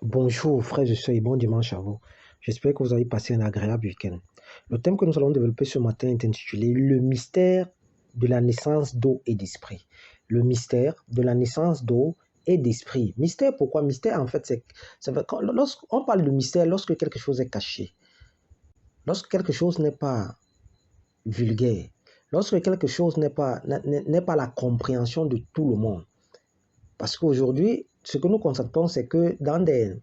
Bonjour frères et sœurs et bon dimanche à vous. J'espère que vous avez passé un agréable week-end. Le thème que nous allons développer ce matin est intitulé Le mystère de la naissance d'eau et d'esprit. Le mystère de la naissance d'eau et d'esprit. Mystère, pourquoi? Mystère, en fait, lorsqu'on parle de mystère, lorsque quelque chose est caché, lorsque quelque chose n'est pas vulgaire, lorsque quelque chose n'est pas la compréhension de tout le monde. Parce qu'aujourd'hui, ce que nous constatons, c'est que dans des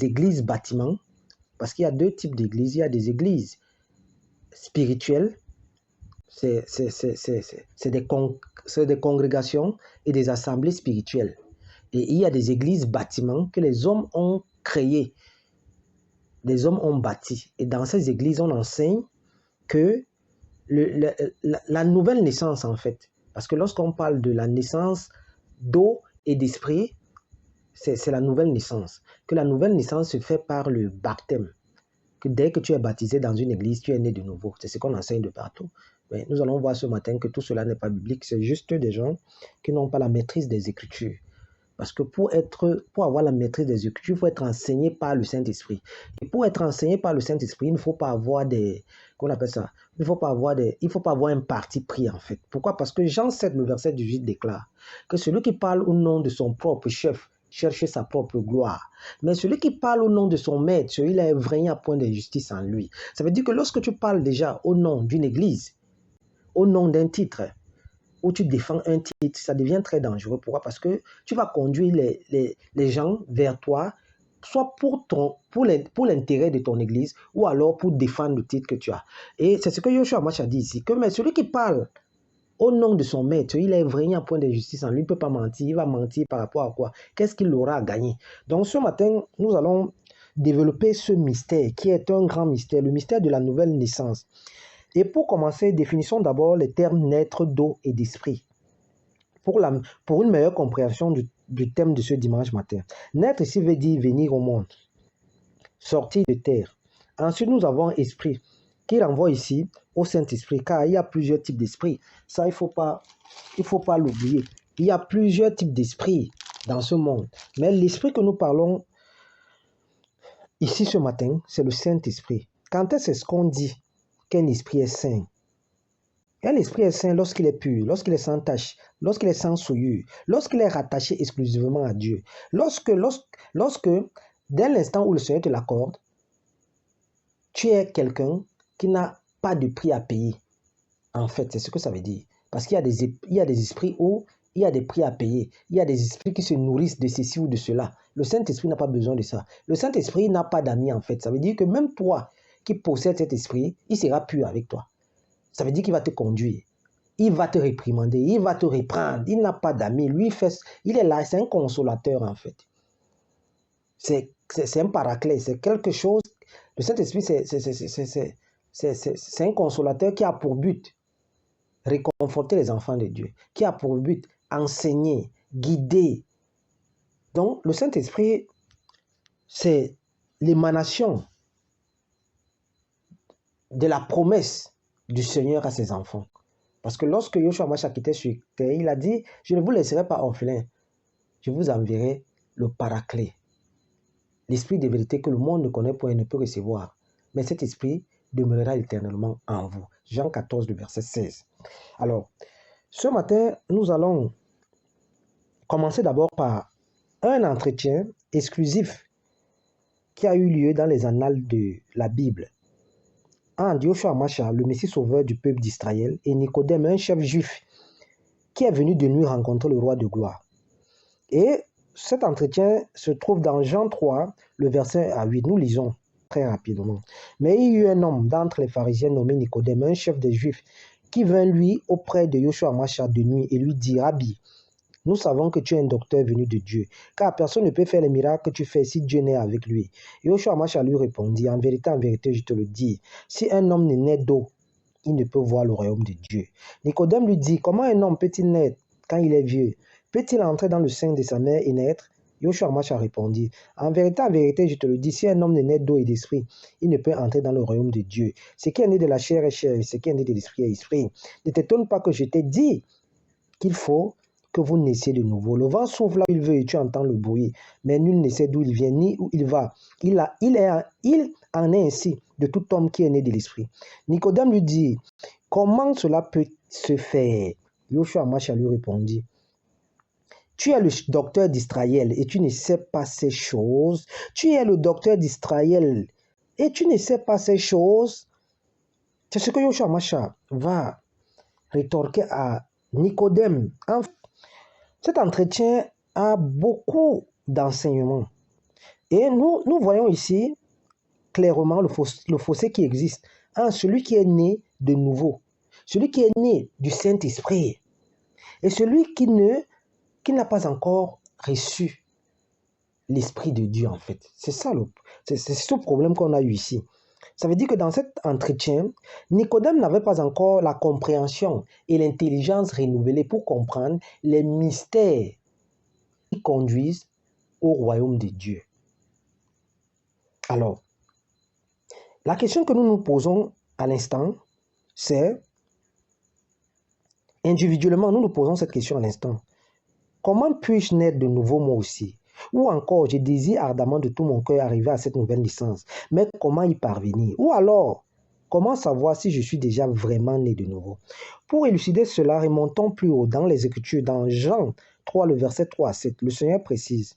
églises bâtiments, parce qu'il y a deux types d'églises. Il y a des églises spirituelles, c'est des congrégations et des assemblées spirituelles. Et il y a des églises bâtiments que les hommes ont créées, les hommes ont bâti. Et dans ces églises, on enseigne que la nouvelle naissance, en fait, parce que lorsqu'on parle de la naissance d'eau et d'esprit, c'est la nouvelle naissance. Que la nouvelle naissance se fait par le baptême. Que dès que tu es baptisé dans une église, tu es né de nouveau. C'est ce qu'on enseigne de partout. Mais nous allons voir ce matin que tout cela n'est pas biblique. C'est juste des gens qui n'ont pas la maîtrise des Écritures. Parce que pour avoir la maîtrise des Écritures, il faut être enseigné par le Saint-Esprit. Et pour être enseigné par le Saint-Esprit, il ne faut pas avoir qu'on appelle ça, il ne faut pas avoir un parti pris en fait. Pourquoi? Parce que Jean 7, le verset 18 déclare que celui qui parle au nom de son propre chef cherche sa propre gloire. Mais celui qui parle au nom de son maître, celui-là est vrai, il n'y a point d'injustice en lui. Ça veut dire que lorsque tu parles déjà au nom d'une église, au nom d'un titre, où tu défends un titre, ça devient très dangereux. Pourquoi? Parce que tu vas conduire les gens vers toi, soit pour l'intérêt de ton église, ou alors pour défendre le titre que tu as. Et c'est ce que Yoshua Amash a dit ici, que mais celui qui parle au nom de son maître, il est vrai, il n'y a point d'injustice en lui, il ne peut pas mentir, il va mentir par rapport à quoi? Qu'est-ce qu'il aura à gagner? Donc ce matin, nous allons développer ce mystère, qui est un grand mystère, le mystère de la nouvelle naissance. Et pour commencer, définissons d'abord les termes naître d'eau et d'esprit. Pour une meilleure compréhension du thème de ce dimanche matin. Naître ici veut dire venir au monde, sortir de terre. Ensuite, nous avons esprit, qui renvoie ici au Saint-Esprit, car il y a plusieurs types d'esprit. Ça, il faut pas l'oublier. Il y a plusieurs types d'esprit dans ce monde. Mais l'esprit que nous parlons ici ce matin, c'est le Saint-Esprit. Quand est-ce qu'on dit qu'un esprit est saint? Un esprit est saint lorsqu'il est pur, lorsqu'il est sans tache, lorsqu'il est sans souillure, lorsqu'il est rattaché exclusivement à Dieu. Lorsque, dès l'instant où le Seigneur te l'accorde, tu es quelqu'un qui n'a pas de prix à payer. En fait, c'est ce que ça veut dire. Parce qu'il y a des esprits où il y a des prix à payer. Il y a des esprits qui se nourrissent de ceci ou de cela. Le Saint-Esprit n'a pas besoin de ça. Le Saint-Esprit n'a pas d'amis en fait. Ça veut dire que même toi qui possèdes cet esprit, il sera pur avec toi. Ça veut dire qu'il va te conduire. Il va te réprimander, il va te reprendre. Il n'a pas d'amis. Lui, il est là, c'est un consolateur en fait. C'est un paraclet, c'est quelque chose. Le Saint-Esprit, c'est un consolateur qui a pour but réconforter les enfants de Dieu, qui a pour but enseigner, guider. Donc, le Saint-Esprit, c'est l'émanation de la promesse du Seigneur à ses enfants. Parce que lorsque Yoshua Amash a quitté sur terre, il a dit, je ne vous laisserai pas orphelin, je vous enverrai le paraclet, l'esprit de vérité que le monde ne connaît point et ne peut recevoir. Mais cet esprit demeurera éternellement en vous. Jean 14, le verset 16. Alors, ce matin, nous allons commencer d'abord par un entretien exclusif qui a eu lieu dans les annales de la Bible entre Yoshua Amash, le Messie sauveur du peuple d'Israël, et Nicodème, un chef juif, qui est venu de nuit rencontrer le roi de gloire. Et cet entretien se trouve dans Jean 3, le verset à 8. Nous lisons très rapidement. Mais il y eut un homme d'entre les pharisiens nommé Nicodème, un chef des Juifs, qui vint lui auprès de Yoshua Amash de nuit et lui dit, Rabbi, nous savons que tu es un docteur venu de Dieu, car personne ne peut faire les miracles que tu fais si Dieu n'est avec lui. Et Yoshua Amash lui répondit, en vérité, je te le dis, si un homme ne naît d'eau, il ne peut voir le royaume de Dieu. Nicodème lui dit, comment un homme peut-il naître quand il est vieux? Peut-il entrer dans le sein de sa mère et naître? Yoshua Amash répondit, en vérité, je te le dis, si un homme ne naît d'eau et d'esprit, il ne peut entrer dans le royaume de Dieu. Ce qui est né de la chair est chair, et ce qui est né de l'esprit est esprit. Ne t'étonne pas que je t'ai dit qu'il faut que vous naissiez de nouveau. Le vent souffle là où il veut et tu entends le bruit, mais nul ne sait d'où il vient ni où il va. Il en est ainsi de tout homme qui est né de l'esprit. Nicodème lui dit, comment cela peut se faire? Yoshua Amacha lui répondit, tu es le docteur d'Israël et tu ne sais pas ces choses. Tu es le docteur d'Israël et tu ne sais pas ces choses. C'est ce que Yoshua Amacha va rétorquer à Nicodème. Cet entretien a beaucoup d'enseignements. Et nous voyons ici clairement le fossé qui existe entre celui qui est né de nouveau, celui qui est né du Saint-Esprit et celui qui n'a pas encore reçu l'Esprit de Dieu en fait. C'est ça c'est ce problème qu'on a eu ici. Ça veut dire que dans cet entretien, Nicodème n'avait pas encore la compréhension et l'intelligence renouvelée pour comprendre les mystères qui conduisent au royaume de Dieu. Alors, la question que nous nous posons à l'instant, c'est, individuellement, nous nous posons cette question à l'instant. Comment puis-je naître de nouveau moi aussi? Ou encore, je désire ardemment de tout mon cœur arriver à cette nouvelle naissance. Mais comment y parvenir? Ou alors, comment savoir si je suis déjà vraiment né de nouveau? Pour élucider cela, remontons plus haut dans les Écritures, dans Jean 3, le verset 3 à 7. Le Seigneur précise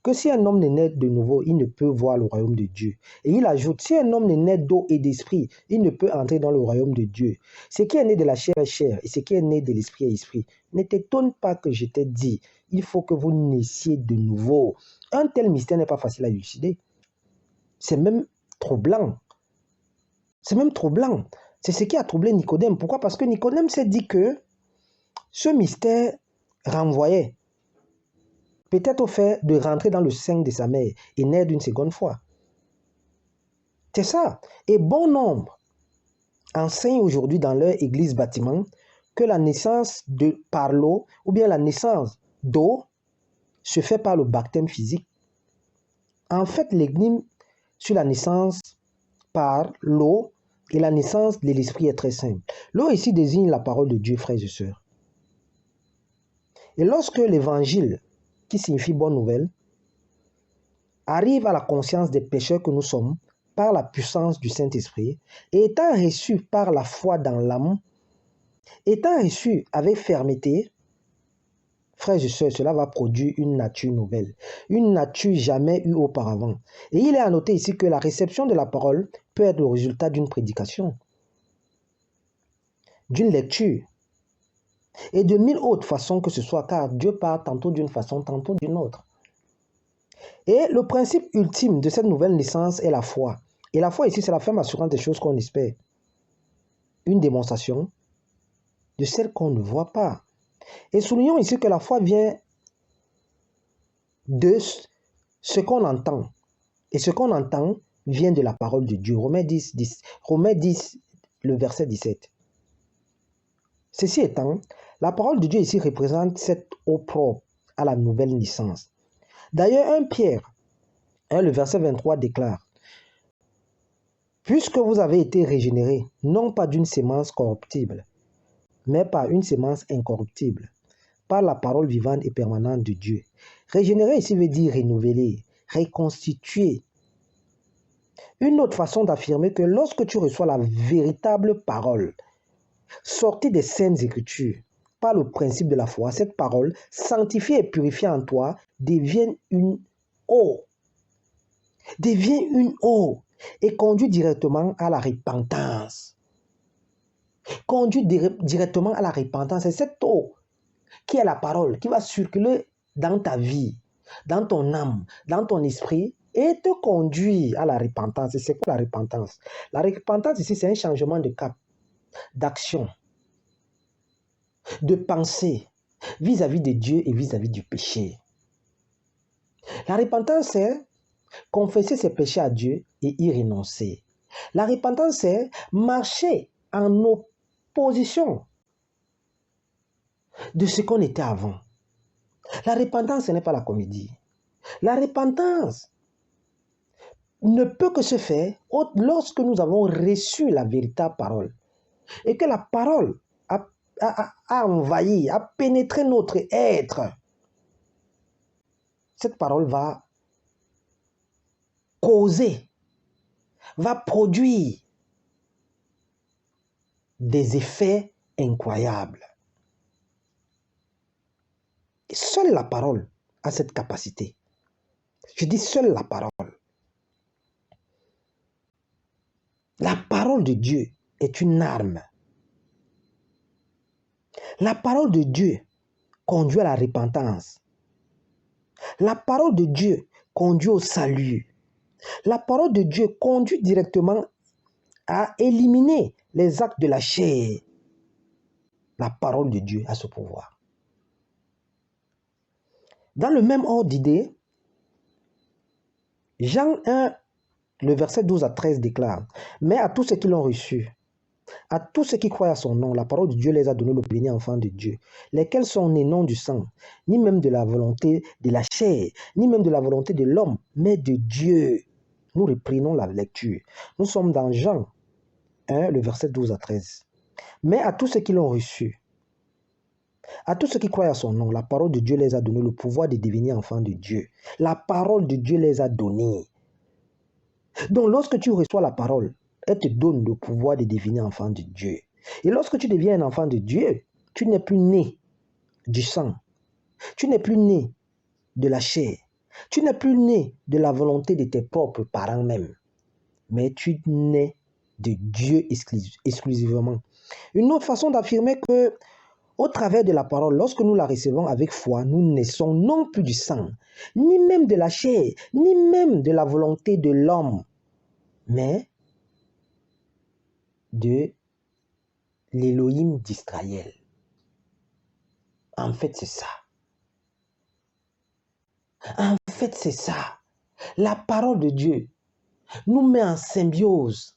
que si un homme n'est né de nouveau, il ne peut voir le royaume de Dieu. Et il ajoute, si un homme n'est né d'eau et d'esprit, il ne peut entrer dans le royaume de Dieu. Ce qui est né de la chair est chair, et ce qui est né de l'esprit est esprit. Ne t'étonne pas que je t'ai dit, il faut que vous naissiez de nouveau. Un tel mystère n'est pas facile à élucider. C'est même troublant. C'est même troublant. C'est ce qui a troublé Nicodème. Pourquoi? Parce que Nicodème s'est dit que ce mystère renvoyait peut-être au fait de rentrer dans le sein de sa mère et naître une seconde fois. C'est ça. Et bon nombre enseignent aujourd'hui dans leur église bâtiment que la naissance par l'eau ou bien la naissance d'eau se fait par le baptême physique. En fait, l'énigme sur la naissance par l'eau et la naissance de l'esprit est très simple. L'eau ici désigne la parole de Dieu, frères et sœurs. Et lorsque l'évangile, qui signifie bonne nouvelle, arrive à la conscience des pécheurs que nous sommes par la puissance du Saint-Esprit, et étant reçu par la foi dans l'âme, étant reçu avec fermeté, frères et sœurs, cela va produire une nature nouvelle, une nature jamais eue auparavant. Et il est à noter ici que la réception de la parole peut être le résultat d'une prédication, d'une lecture, et de mille autres façons que ce soit, car Dieu parle tantôt d'une façon, tantôt d'une autre. Et le principe ultime de cette nouvelle naissance est la foi. Et la foi ici, c'est la ferme assurance des choses qu'on espère. Une démonstration de celles qu'on ne voit pas. Et soulignons ici que la foi vient de ce qu'on entend. Et ce qu'on entend vient de la parole de Dieu. Romains 10, le verset 17. Ceci étant, la parole de Dieu ici représente cette eau propre à la nouvelle naissance. D'ailleurs, 1 Pierre, le verset 23 déclare, « Puisque vous avez été régénérés, non pas d'une sémence corruptible, mais par une sémence incorruptible, par la parole vivante et permanente de Dieu. » Régénérer ici veut dire renouveler, reconstituer. Une autre façon d'affirmer que lorsque tu reçois la véritable parole, sortie des saintes écritures, par le principe de la foi, cette parole, sanctifiée et purifiée en toi, devient une eau. Devient une eau et conduit directement à la repentance. Conduit directement à la repentance. C'est cette eau qui est la parole, qui va circuler dans ta vie, dans ton âme, dans ton esprit, et te conduire à la repentance. Et c'est quoi la repentance? La repentance ici, c'est un changement de cap, d'action, de pensée vis-à-vis de Dieu et vis-à-vis du péché. La repentance, c'est confesser ses péchés à Dieu et y renoncer. La repentance, c'est marcher en opposition de ce qu'on était avant. La repentance, ce n'est pas la comédie. La repentance ne peut que se faire lorsque nous avons reçu la véritable parole et que la parole a envahi, a pénétré notre être, cette parole va causer, va produire des effets incroyables. Et seule la parole a cette capacité. Je dis seule la parole. La parole de Dieu est une arme. La parole de Dieu conduit à la repentance. La parole de Dieu conduit au salut. La parole de Dieu conduit directement à éliminer les actes de la chair. La parole de Dieu a ce pouvoir. Dans le même ordre d'idée, Jean 1, le verset 12 à 13 déclare, « Mais à tous ceux qui l'ont reçu, à tous ceux qui croient à son nom, la parole de Dieu les a donné le béni enfants de Dieu, lesquels sont nés non du sang, ni même de la volonté de la chair, ni même de la volonté de l'homme, mais de Dieu. » Nous reprenons la lecture. Nous sommes dans Jean 1, le verset 12 à 13. « Mais à tous ceux qui l'ont reçu, à tous ceux qui croient à son nom, la parole de Dieu les a donné le pouvoir de devenir enfants de Dieu. » La parole de Dieu les a donnés. Donc, lorsque tu reçois la parole, elle te donne le pouvoir de devenir enfant de Dieu. Et lorsque tu deviens un enfant de Dieu, tu n'es plus né du sang. Tu n'es plus né de la chair. Tu n'es plus né de la volonté de tes propres parents même. Mais tu nais de Dieu exclusivement. Une autre façon d'affirmer que, au travers de la parole, lorsque nous la recevons avec foi, nous naissons non plus du sang, ni même de la chair, ni même de la volonté de l'homme, mais de l'Élohim d'Israël. En fait, c'est ça. En fait, c'est ça. La parole de Dieu nous met en symbiose.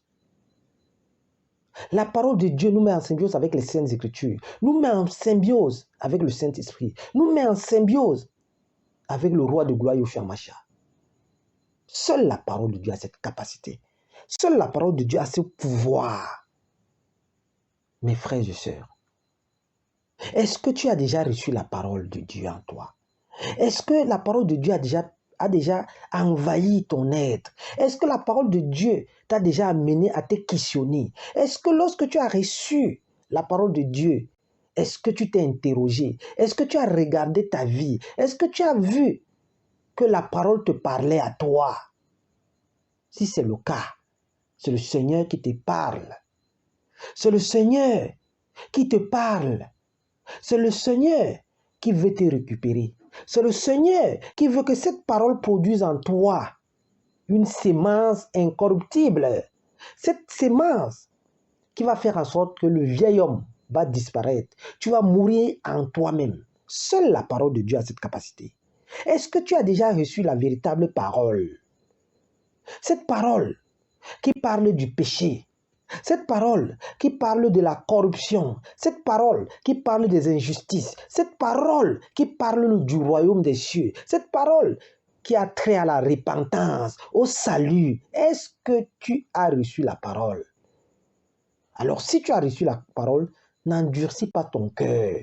La parole de Dieu nous met en symbiose avec les Saintes Écritures, nous met en symbiose avec le Saint-Esprit, nous met en symbiose avec le roi de gloire Yeshua Mashiach. Seule la parole de Dieu a cette capacité. Seule la parole de Dieu a ce pouvoir. Mes frères et sœurs, est-ce que tu as déjà reçu la parole de Dieu en toi? Est-ce que la parole de Dieu a déjà envahi ton être? Est-ce que la parole de Dieu t'a déjà amené à te questionner? Est-ce que lorsque tu as reçu la parole de Dieu, est-ce que tu t'es interrogé? Est-ce que tu as regardé ta vie? Est-ce que tu as vu que la parole te parlait à toi? Si c'est le cas, c'est le Seigneur qui te parle. C'est le Seigneur qui te parle. C'est le Seigneur qui veut te récupérer. C'est le Seigneur qui veut que cette parole produise en toi une sémence incorruptible. Cette sémence qui va faire en sorte que le vieil homme va disparaître. Tu vas mourir en toi-même. Seule la parole de Dieu a cette capacité. Est-ce que tu as déjà reçu la véritable parole? Cette parole qui parle du péché. Cette parole qui parle de la corruption, cette parole qui parle des injustices, cette parole qui parle du royaume des cieux, cette parole qui a trait à la repentance, au salut. Est-ce que tu as reçu la parole? Alors si tu as reçu la parole, n'endurcis pas ton cœur,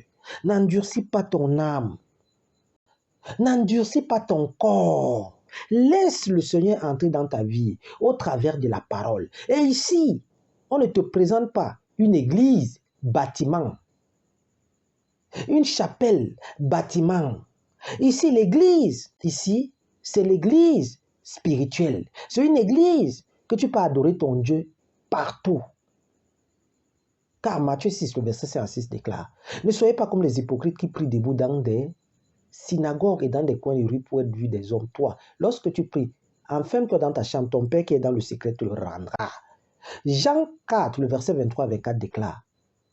n'endurcis pas ton âme, n'endurcis pas ton corps. Laisse le Seigneur entrer dans ta vie au travers de la parole. Et ici, on ne te présente pas une église, bâtiment, une chapelle, bâtiment. Ici, l'église, ici, c'est l'église spirituelle. C'est une église que tu peux adorer ton Dieu partout. Car Matthieu 6, le verset 5 à 6 déclare, « Ne soyez pas comme les hypocrites qui prient debout dans des synagogues et dans des coins de rue pour être vus des hommes. Toi, lorsque tu pries, enferme-toi dans ta chambre, ton Père qui est dans le secret te le rendra. » Jean 4, le verset 23 à 24 déclare,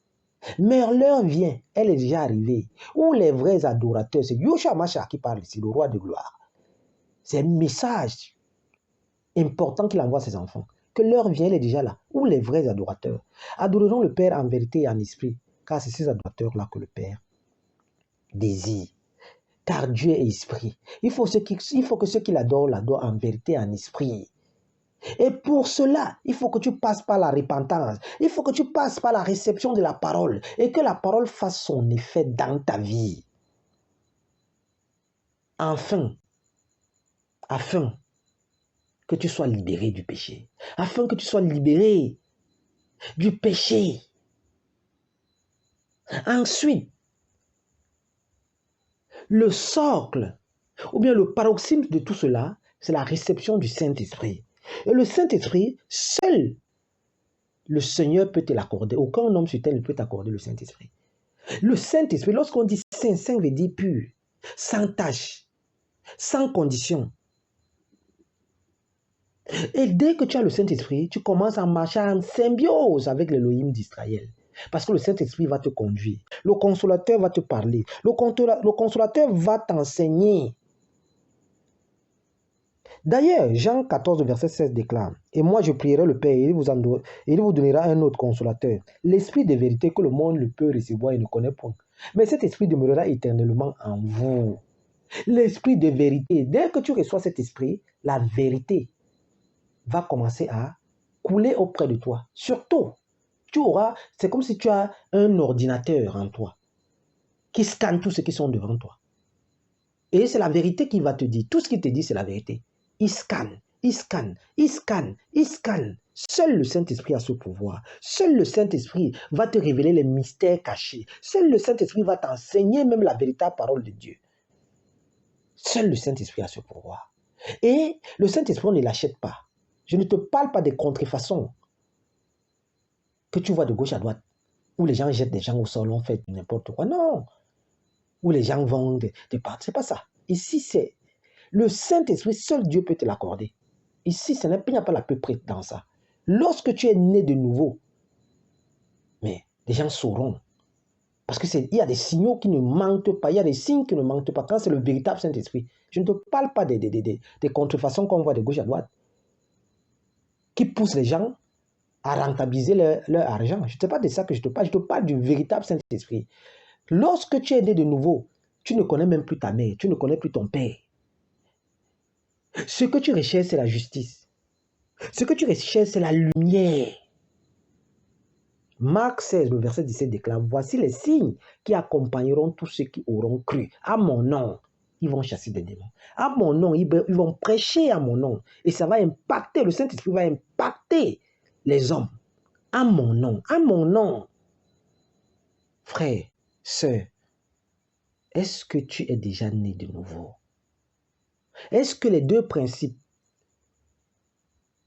« Mais l'heure vient, elle est déjà arrivée, où les vrais adorateurs, c'est Yeshua Mashiach qui parle ici, le roi de gloire. C'est un message important qu'il envoie à ses enfants. Que l'heure vient, elle est déjà là, où les vrais adorateurs adoreront le Père en vérité et en esprit, car c'est ces adorateurs-là que le Père désire. Car Dieu est esprit. Il faut que ceux qui l'adorent l'adorent en vérité et en esprit. Et pour cela, il faut que tu passes par la repentance. Il faut que tu passes par la réception de la parole et que la parole fasse son effet dans ta vie. Afin que tu sois libéré du péché. Afin que tu sois libéré du péché. Ensuite, le socle, ou bien le paroxysme de tout cela, c'est la réception du Saint-Esprit. Et le Saint-Esprit, seul le Seigneur peut te l'accorder. Aucun homme sur terre ne peut t'accorder le Saint-Esprit. Le Saint-Esprit, lorsqu'on dit saint, saint veut dire pur, sans tache, sans condition. Et dès que tu as le Saint-Esprit, tu commences à marcher en symbiose avec l'Élohim d'Israël. Parce que le Saint-Esprit va te conduire. Le consolateur va te parler. Le consolateur va t'enseigner. D'ailleurs, Jean 14, verset 16 déclare, « Et moi je prierai le Père, et il vous donnera un autre consolateur, l'Esprit de vérité que le monde ne peut recevoir et ne connaît point. Mais cet Esprit demeurera éternellement en vous. » L'Esprit de vérité. Dès que tu reçois cet Esprit, la vérité va commencer à couler auprès de toi. Surtout, c'est comme si tu as un ordinateur en toi qui scanne tout ce qui sont devant toi. Et c'est la vérité qui va te dire. Tout ce qu'il te dit, c'est la vérité. Il scanne, il scanne, il scanne, il scanne. Seul le Saint-Esprit a ce pouvoir. Seul le Saint-Esprit va te révéler les mystères cachés. Seul le Saint-Esprit va t'enseigner même la véritable parole de Dieu. Seul le Saint-Esprit a ce pouvoir. Et le Saint-Esprit, on ne l'achète pas. Je ne te parle pas des contrefaçons que tu vois de gauche à droite, où les gens jettent des gens au sol, on fait n'importe quoi. Non. Où les gens vont te parler. Ce n'est pas ça. Ici, c'est le Saint-Esprit, seul Dieu peut te l'accorder. Ici, il n'y a pas la peu près dans ça. Lorsque tu es né de nouveau, mais les gens sauront. Parce qu'il y a des signaux qui ne mentent pas, il y a des signes qui ne mentent pas. Quand c'est le véritable Saint-Esprit, je ne te parle pas des contrefaçons qu'on voit de gauche à droite, qui poussent les gens à rentabiliser leur argent. Je ne sais pas de ça que je te parle du véritable Saint-Esprit. Lorsque tu es né de nouveau, tu ne connais même plus ta mère, tu ne connais plus ton père. Ce que tu recherches, c'est la justice. Ce que tu recherches, c'est la lumière. Marc 16, le verset 17 déclare, « Voici les signes qui accompagneront tous ceux qui auront cru. À mon nom, ils vont chasser des démons. À mon nom, ils vont prêcher à mon nom. Et ça va impacter, le Saint-Esprit va impacter les hommes. À mon nom, à mon nom. » Frère, sœur, est-ce que tu es déjà né de nouveau? Est-ce que les deux principes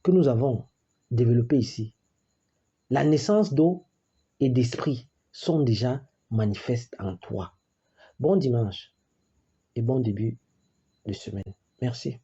que nous avons développés ici, la naissance d'eau et d'esprit, sont déjà manifestes en toi? Bon dimanche et bon début de semaine. Merci.